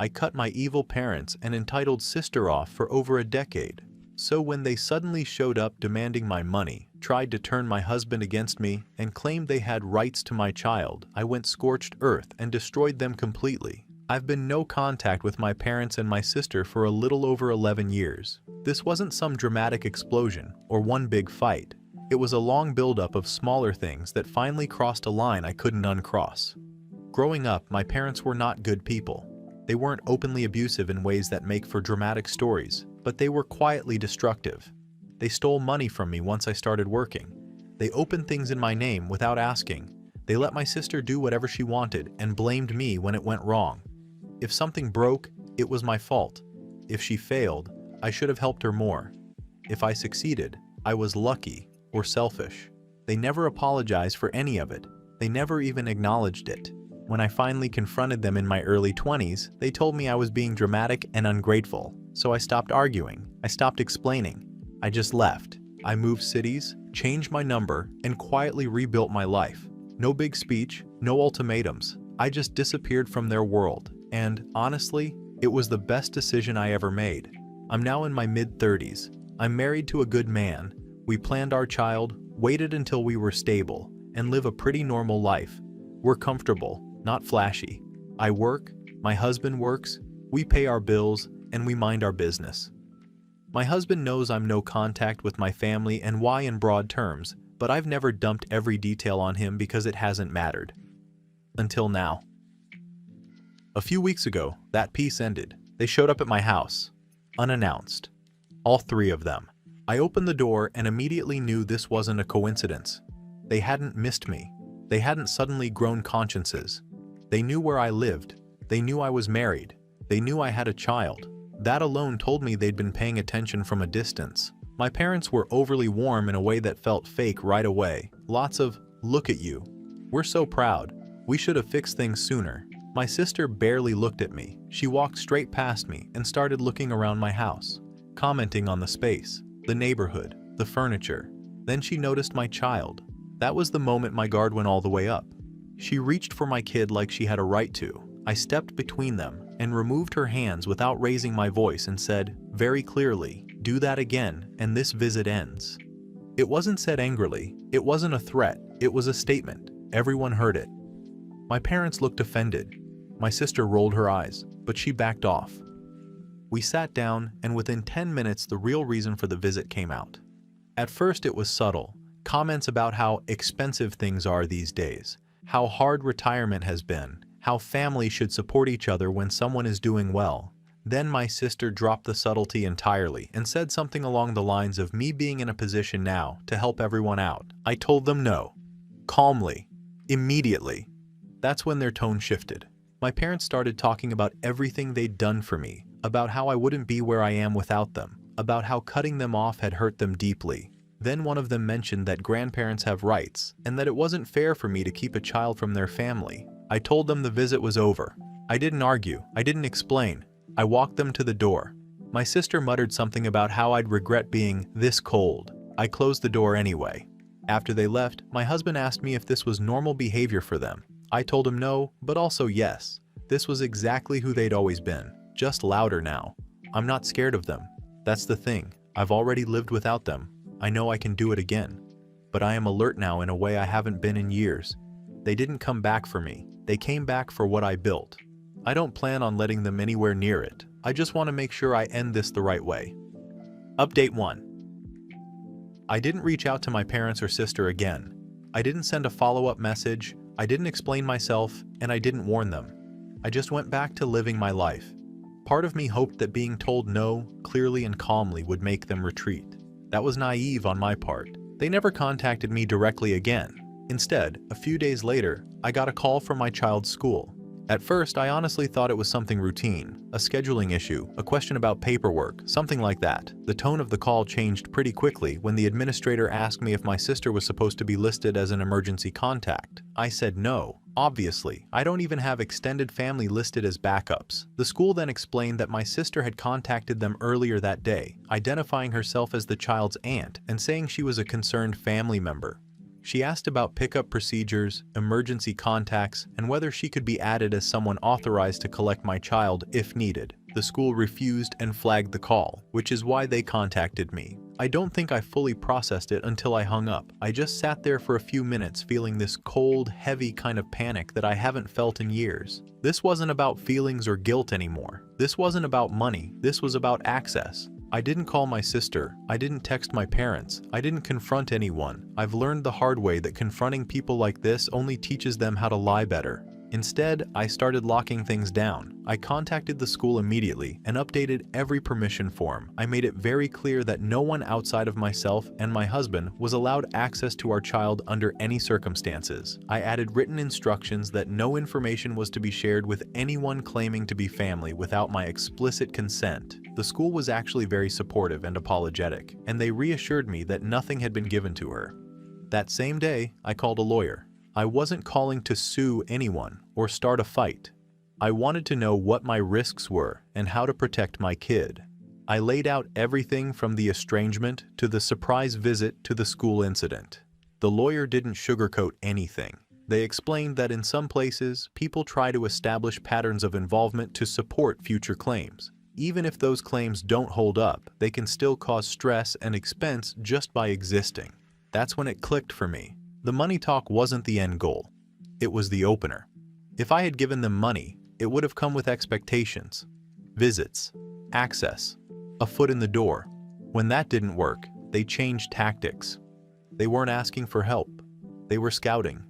I cut my evil parents and entitled sister off for over a decade. So when they suddenly showed up demanding my money, tried to turn my husband against me, and claimed they had rights to my child, I went scorched earth and destroyed them completely. I've been no contact with my parents and my sister for a little over 11 years. This wasn't some dramatic explosion or one big fight. It was a long buildup of smaller things that finally crossed a line I couldn't uncross. Growing up, my parents were not good people. They weren't openly abusive in ways that make for dramatic stories, but they were quietly destructive. They stole money from me once I started working. They opened things in my name without asking. They let my sister do whatever she wanted and blamed me when it went wrong. If something broke, it was my fault. If she failed, I should have helped her more. If I succeeded, I was lucky or selfish. They never apologized for any of it. They never even acknowledged it. When I finally confronted them in my early 20s, they told me I was being dramatic and ungrateful. So I stopped arguing. I stopped explaining. I just left. I moved cities, changed my number, and quietly rebuilt my life. No big speech, no ultimatums. I just disappeared from their world. And, honestly, it was the best decision I ever made. I'm now in my mid-30s. I'm married to a good man. We planned our child, waited until we were stable, and live a pretty normal life. We're comfortable, not flashy. I work, my husband works, we pay our bills, and we mind our business. My husband knows I'm no contact with my family and why in broad terms, but I've never dumped every detail on him because it hasn't mattered. Until now. A few weeks ago, that peace ended. They showed up at my house, unannounced. All three of them. I opened the door and immediately knew this wasn't a coincidence. They hadn't missed me. They hadn't suddenly grown consciences. They knew where I lived. They knew I was married. They knew I had a child. That alone told me they'd been paying attention from a distance. My parents were overly warm in a way that felt fake right away. Lots of, "Look at you. We're so proud. We should have fixed things sooner." My sister barely looked at me. She walked straight past me and started looking around my house, commenting on the space, the neighborhood, the furniture. Then she noticed my child. That was the moment my guard went all the way up. She reached for my kid like she had a right to. I stepped between them and removed her hands without raising my voice and said, very clearly, "Do that again, and this visit ends." It wasn't said angrily. It wasn't a threat. It was a statement. Everyone heard it. My parents looked offended. My sister rolled her eyes, but she backed off. We sat down, and within 10 minutes the real reason for the visit came out. At first it was subtle. Comments about how expensive things are these days, how hard retirement has been, how families should support each other when someone is doing well. Then my sister dropped the subtlety entirely and said something along the lines of me being in a position now to help everyone out. I told them no. Calmly. Immediately. That's when their tone shifted. My parents started talking about everything they'd done for me, about how I wouldn't be where I am without them, about how cutting them off had hurt them deeply. Then one of them mentioned that grandparents have rights, and that it wasn't fair for me to keep a child from their family. I told them the visit was over. I didn't argue. I didn't explain. I walked them to the door. My sister muttered something about how I'd regret being this cold. I closed the door anyway. After they left, my husband asked me if this was normal behavior for them. I told him no, but also yes. This was exactly who they'd always been, just louder now. I'm not scared of them. That's the thing. I've already lived without them. I know I can do it again. But I am alert now in a way I haven't been in years. They didn't come back for me. They came back for what I built. I don't plan on letting them anywhere near it. I just want to make sure I end this the right way. Update 1. I didn't reach out to my parents or sister again. I didn't send a follow-up message. I didn't explain myself, and I didn't warn them. I just went back to living my life. Part of me hoped that being told no, clearly and calmly, would make them retreat. That was naive on my part. They never contacted me directly again. Instead, a few days later, I got a call from my child's school. At first, I honestly thought it was something routine, a scheduling issue, a question about paperwork, something like that. The tone of the call changed pretty quickly when the administrator asked me if my sister was supposed to be listed as an emergency contact. I said no. Obviously, I don't even have extended family listed as backups. The school then explained that my sister had contacted them earlier that day, identifying herself as the child's aunt and saying she was a concerned family member. She asked about pickup procedures, emergency contacts, and whether she could be added as someone authorized to collect my child if needed. The school refused and flagged the call, which is why they contacted me. I don't think I fully processed it until I hung up. I just sat there for a few minutes feeling this cold, heavy kind of panic that I haven't felt in years. This wasn't about feelings or guilt anymore. This wasn't about money. This was about access. I didn't call my sister. I didn't text my parents. I didn't confront anyone. I've learned the hard way that confronting people like this only teaches them how to lie better. Instead, I started locking things down. I contacted the school immediately and updated every permission form. I made it very clear that no one outside of myself and my husband was allowed access to our child under any circumstances. I added written instructions that no information was to be shared with anyone claiming to be family without my explicit consent. The school was actually very supportive and apologetic, and they reassured me that nothing had been given to her. That same day, I called a lawyer. I wasn't calling to sue anyone or start a fight. I wanted to know what my risks were and how to protect my kid. I laid out everything from the estrangement to the surprise visit to the school incident. The lawyer didn't sugarcoat anything. They explained that in some places, people try to establish patterns of involvement to support future claims. Even if those claims don't hold up, they can still cause stress and expense just by existing. That's when it clicked for me. The money talk wasn't the end goal. It was the opener. If I had given them money, it would have come with expectations, visits, access, a foot in the door. When that didn't work, they changed tactics. They weren't asking for help. They were scouting.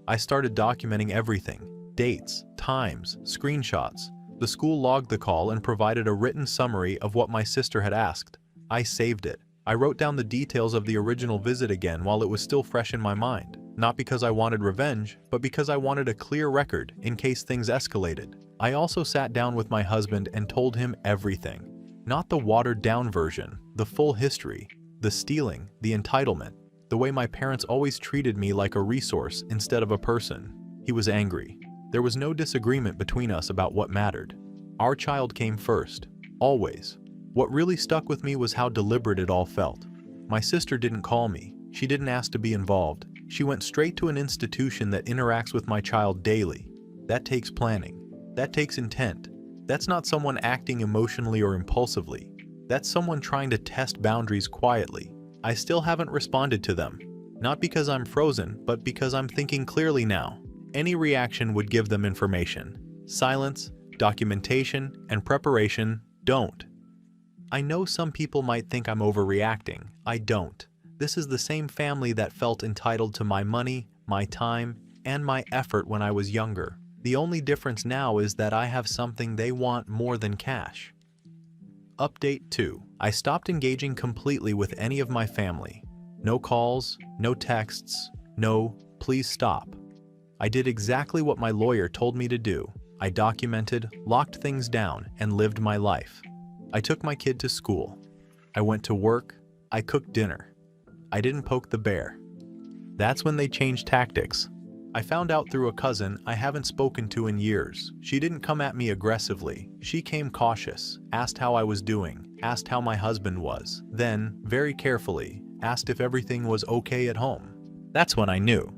I started documenting everything: dates, times, screenshots. The school logged the call and provided a written summary of what my sister had asked. I saved it. I wrote down the details of the original visit again while it was still fresh in my mind. Not because I wanted revenge, but because I wanted a clear record in case things escalated. I also sat down with my husband and told him everything. Not the watered-down version, the full history, the stealing, the entitlement, the way my parents always treated me like a resource instead of a person. He was angry. There was no disagreement between us about what mattered. Our child came first, always. What really stuck with me was how deliberate it all felt. My sister didn't call me. She didn't ask to be involved. She went straight to an institution that interacts with my child daily. That takes planning. That takes intent. That's not someone acting emotionally or impulsively. That's someone trying to test boundaries quietly. I still haven't responded to them. Not because I'm frozen, but because I'm thinking clearly now. Any reaction would give them information. Silence, documentation, and preparation don't. I know some people might think I'm overreacting. I don't. This is the same family that felt entitled to my money, my time, and my effort when I was younger. The only difference now is that I have something they want more than cash. Update 2. I stopped engaging completely with any of my family. No calls, no texts, no, please stop. I did exactly what my lawyer told me to do. I documented, locked things down, and lived my life. I took my kid to school. I went to work. I cooked dinner. I didn't poke the bear. That's when they changed tactics. I found out through a cousin I haven't spoken to in years. She didn't come at me aggressively. She came cautious, asked how I was doing, asked how my husband was, then, very carefully, asked if everything was okay at home. That's when I knew.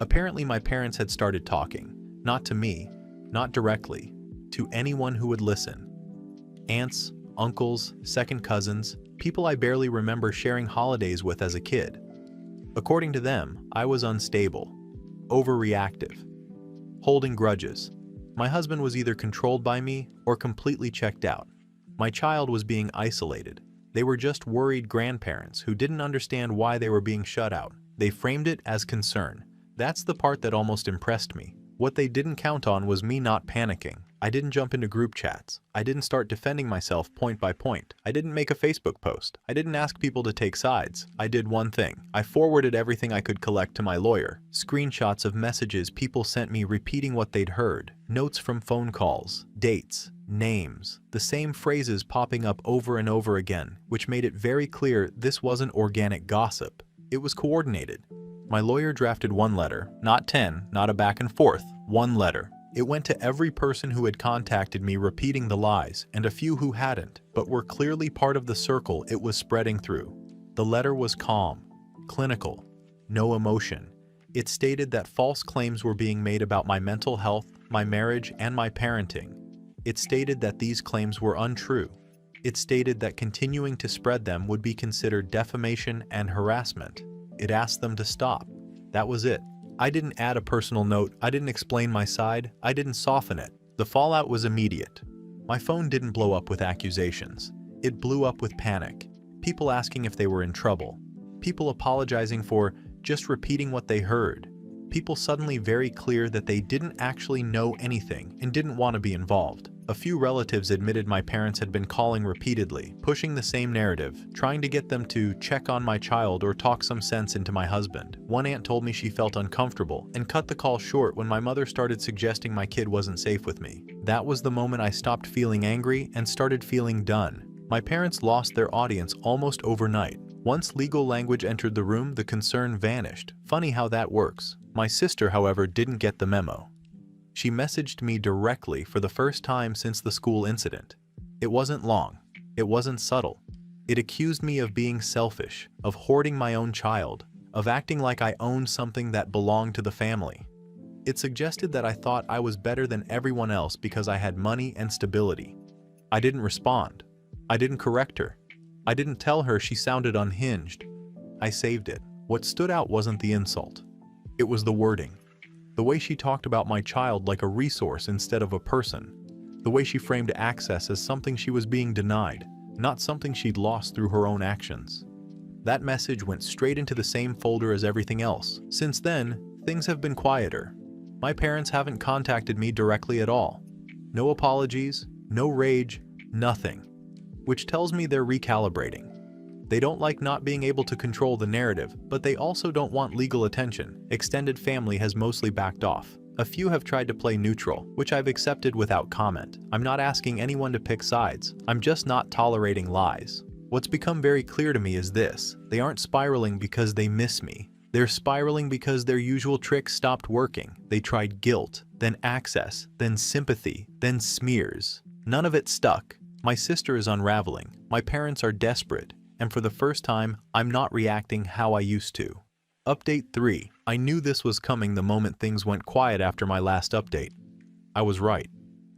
Apparently my parents had started talking, not to me, not directly, to anyone who would listen. Aunts, uncles, second cousins, people I barely remember sharing holidays with as a kid. According to them, I was unstable, overreactive, holding grudges. My husband was either controlled by me or completely checked out. My child was being isolated. They were just worried grandparents who didn't understand why they were being shut out. They framed it as concern. That's the part that almost impressed me. What they didn't count on was me not panicking. I didn't jump into group chats. I didn't start defending myself point by point. I didn't make a Facebook post. I didn't ask people to take sides. I did one thing. I forwarded everything I could collect to my lawyer. Screenshots of messages people sent me repeating what they'd heard. Notes from phone calls. Dates. Names. The same phrases popping up over and over again, which made it very clear this wasn't organic gossip. It was coordinated. My lawyer drafted one letter, not 10, not a back and forth, one letter. It went to every person who had contacted me repeating the lies, and a few who hadn't, but were clearly part of the circle it was spreading through. The letter was calm, clinical. no emotion. It stated that false claims were being made about my mental health, my marriage, and my parenting. It stated that these claims were untrue. It stated that continuing to spread them would be considered defamation and harassment. It asked them to stop. That was it. I didn't add a personal note, I didn't explain my side, I didn't soften it. The fallout was immediate. My phone didn't blow up with accusations. It blew up with panic. People asking if they were in trouble. People apologizing for just repeating what they heard. People suddenly very clear that they didn't actually know anything and didn't want to be involved. A few relatives admitted my parents had been calling repeatedly, pushing the same narrative, trying to get them to check on my child or talk some sense into my husband. One aunt told me she felt uncomfortable and cut the call short when my mother started suggesting my kid wasn't safe with me. That was the moment I stopped feeling angry and started feeling done. My parents lost their audience almost overnight. Once legal language entered the room, the concern vanished. Funny how that works. My sister, however, didn't get the memo. She messaged me directly for the first time since the school incident. It wasn't long. It wasn't subtle. It accused me of being selfish, of hoarding my own child, of acting like I owned something that belonged to the family. It suggested that I thought I was better than everyone else because I had money and stability. I didn't respond. I didn't correct her. I didn't tell her she sounded unhinged. I saved it. What stood out wasn't the insult. It was the wording. The way she talked about my child like a resource instead of a person. The way she framed access as something she was being denied, not something she'd lost through her own actions. That message went straight into the same folder as everything else. Since then, things have been quieter. My parents haven't contacted me directly at all. No apologies, no rage, nothing. Which tells me they're recalibrating. They don't like not being able to control the narrative, but they also don't want legal attention. Extended family has mostly backed off. A few have tried to play neutral, which I've accepted without comment. I'm not asking anyone to pick sides. I'm just not tolerating lies. What's become very clear to me is this: they aren't spiraling because they miss me. They're spiraling because their usual tricks stopped working. They tried guilt, then access, then sympathy, then smears. None of it stuck. My sister is unraveling. My parents are desperate. And for the first time, I'm not reacting how I used to. Update 3. I knew this was coming the moment things went quiet after my last update. I was right.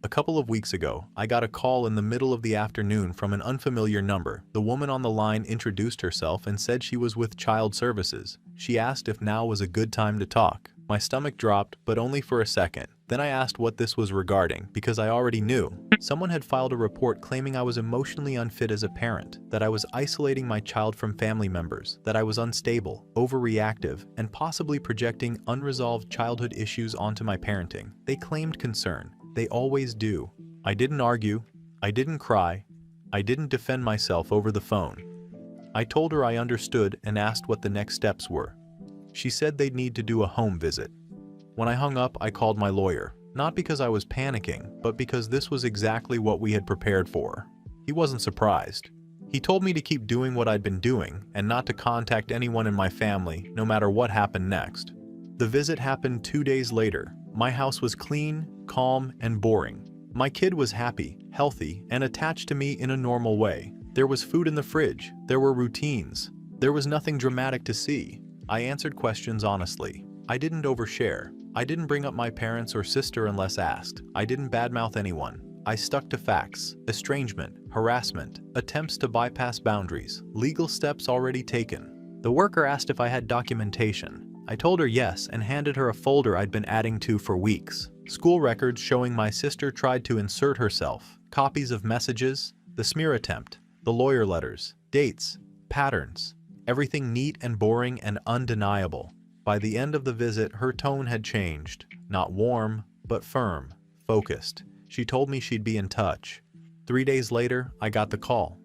A couple of weeks ago, I got a call in the middle of the afternoon from an unfamiliar number. The woman on the line introduced herself and said she was with Child Services. She asked if now was a good time to talk. My stomach dropped, but only for a second. Then I asked what this was regarding, because I already knew. Someone had filed a report claiming I was emotionally unfit as a parent, that I was isolating my child from family members, that I was unstable, overreactive, and possibly projecting unresolved childhood issues onto my parenting. They claimed concern. They always do. I didn't argue. I didn't cry. I didn't defend myself over the phone. I told her I understood and asked what the next steps were. She said they'd need to do a home visit. When I hung up, I called my lawyer, not because I was panicking, but because this was exactly what we had prepared for. He wasn't surprised. He told me to keep doing what I'd been doing and not to contact anyone in my family, no matter what happened next. The visit happened 2 days later. My house was clean, calm, and boring. My kid was happy, healthy, and attached to me in a normal way. There was food in the fridge. There were routines. There was nothing dramatic to see. I answered questions honestly. I didn't overshare. I didn't bring up my parents or sister unless asked. I didn't badmouth anyone. I stuck to facts: estrangement, harassment, attempts to bypass boundaries, legal steps already taken. The worker asked if I had documentation. I told her yes and handed her a folder I'd been adding to for weeks. School records showing my sister tried to insert herself, copies of messages, the smear attempt, the lawyer letters, dates, patterns, everything neat and boring and undeniable. By the end of the visit, her tone had changed. Not warm, but firm, focused. She told me she'd be in touch. 3 days later, I got the call.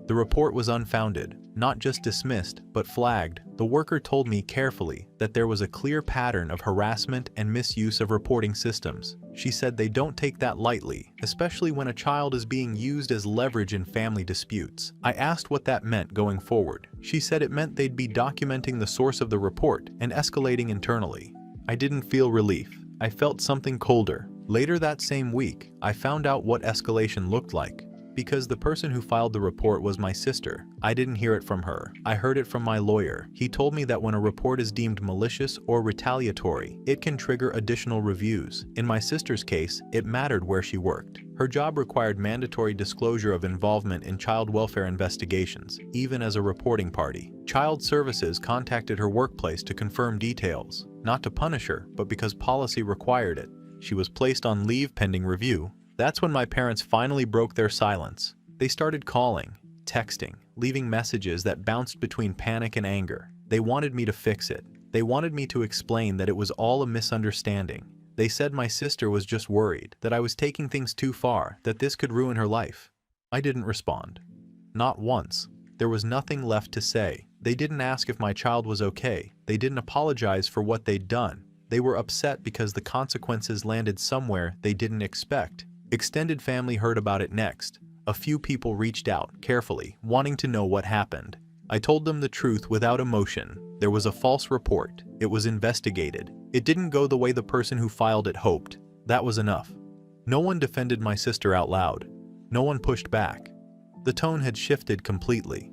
The report was unfounded, not just dismissed, but flagged. The worker told me carefully that there was a clear pattern of harassment and misuse of reporting systems. She said they don't take that lightly, especially when a child is being used as leverage in family disputes. I asked what that meant going forward. She said it meant they'd be documenting the source of the report and escalating internally. I didn't feel relief. I felt something colder. Later that same week, I found out what escalation looked like. Because the person who filed the report was my sister. I didn't hear it from her. I heard it from my lawyer. He told me that when a report is deemed malicious or retaliatory, it can trigger additional reviews. In my sister's case, it mattered where she worked. Her job required mandatory disclosure of involvement in child welfare investigations, even as a reporting party. Child Services contacted her workplace to confirm details, not to punish her, but because policy required it. She was placed on leave pending review. That's when my parents finally broke their silence. They started calling, texting, leaving messages that bounced between panic and anger. They wanted me to fix it. They wanted me to explain that it was all a misunderstanding. They said my sister was just worried, that I was taking things too far, that this could ruin her life. I didn't respond. Not once. There was nothing left to say. They didn't ask if my child was okay. They didn't apologize for what they'd done. They were upset because the consequences landed somewhere they didn't expect. Extended family heard about it next. A few people reached out, carefully, wanting to know what happened. I told them the truth without emotion. There was a false report. It was investigated. It didn't go the way the person who filed it hoped. That was enough. No one defended my sister out loud. No one pushed back. The tone had shifted completely.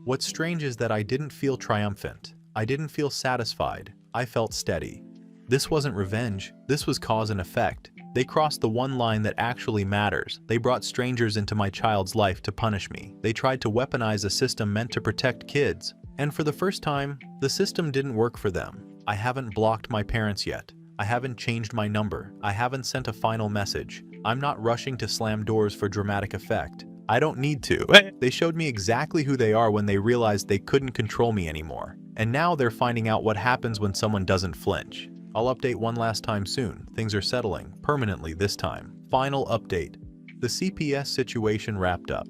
What's strange is that I didn't feel triumphant. I didn't feel satisfied. I felt steady. This wasn't revenge. This was cause and effect. They crossed the one line that actually matters. They brought strangers into my child's life to punish me. They tried to weaponize a system meant to protect kids. And for the first time, the system didn't work for them. I haven't blocked my parents yet. I haven't changed my number. I haven't sent a final message. I'm not rushing to slam doors for dramatic effect. I don't need to. They showed me exactly who they are when they realized they couldn't control me anymore. And now they're finding out what happens when someone doesn't flinch. I'll update one last time soon. Things are settling, permanently this time. Final update. The CPS situation wrapped up.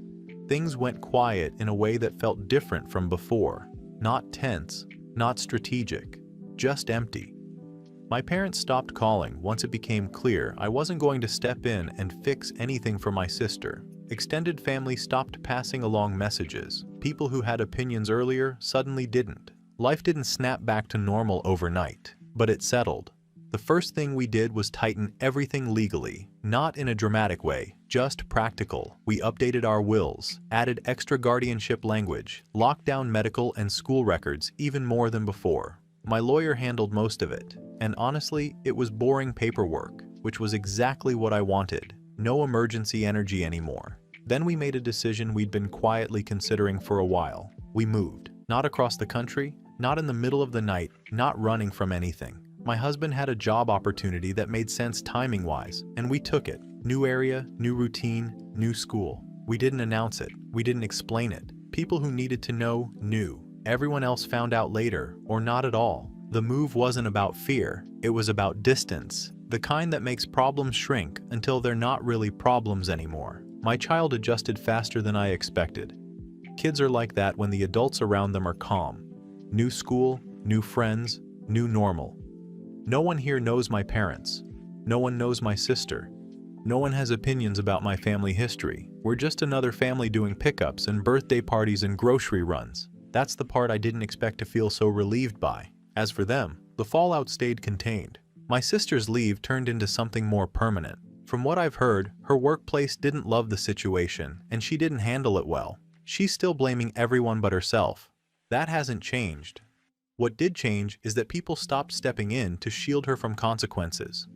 Things went quiet in a way that felt different from before. Not tense, not strategic, just empty. My parents stopped calling once it became clear I wasn't going to step in and fix anything for my sister. Extended family stopped passing along messages. People who had opinions earlier suddenly didn't. Life didn't snap back to normal overnight. But it settled. The first thing we did was tighten everything legally, not in a dramatic way, just practical. We updated our wills, added extra guardianship language, locked down medical and school records even more than before. My lawyer handled most of it, and honestly, it was boring paperwork, which was exactly what I wanted. No emergency energy anymore. Then we made a decision we'd been quietly considering for a while. We moved, not across the country, not in the middle of the night, not running from anything. My husband had a job opportunity that made sense timing-wise, and we took it. New area, new routine, new school. We didn't announce it. We didn't explain it. People who needed to know knew. Everyone else found out later, or not at all. The move wasn't about fear. It was about distance. The kind that makes problems shrink until they're not really problems anymore. My child adjusted faster than I expected. Kids are like that when the adults around them are calm. New school, new friends, new normal. No one here knows my parents. No one knows my sister. No one has opinions about my family history. We're just another family doing pickups and birthday parties and grocery runs. That's the part I didn't expect to feel so relieved by. As for them, the fallout stayed contained. My sister's leave turned into something more permanent. From what I've heard, her workplace didn't love the situation, and she didn't handle it well. She's still blaming everyone but herself. That hasn't changed. What did change is that people stopped stepping in to shield her from consequences.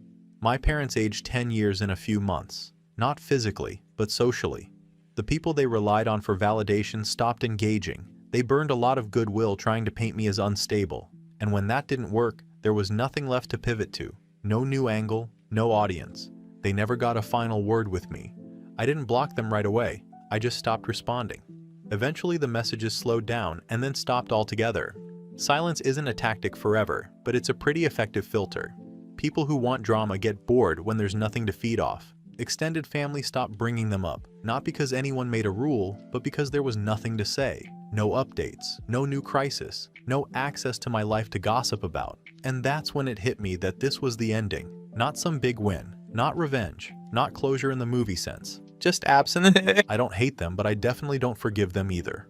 My parents aged 10 years in a few months, not physically, but socially. The people they relied on for validation stopped engaging. They burned a lot of goodwill trying to paint me as unstable. And when that didn't work, there was nothing left to pivot to. No new angle, no audience. They never got a final word with me. I didn't block them right away. I just stopped responding. Eventually the messages slowed down and then stopped altogether. Silence isn't a tactic forever, but it's a pretty effective filter. People who want drama get bored when there's nothing to feed off. Extended family stopped bringing them up, not because anyone made a rule, but because there was nothing to say. No updates, no new crisis, no access to my life to gossip about. And that's when it hit me that this was the ending. Not some big win, not revenge, not closure in the movie sense. Just absent. I don't hate them, but I definitely don't forgive them either.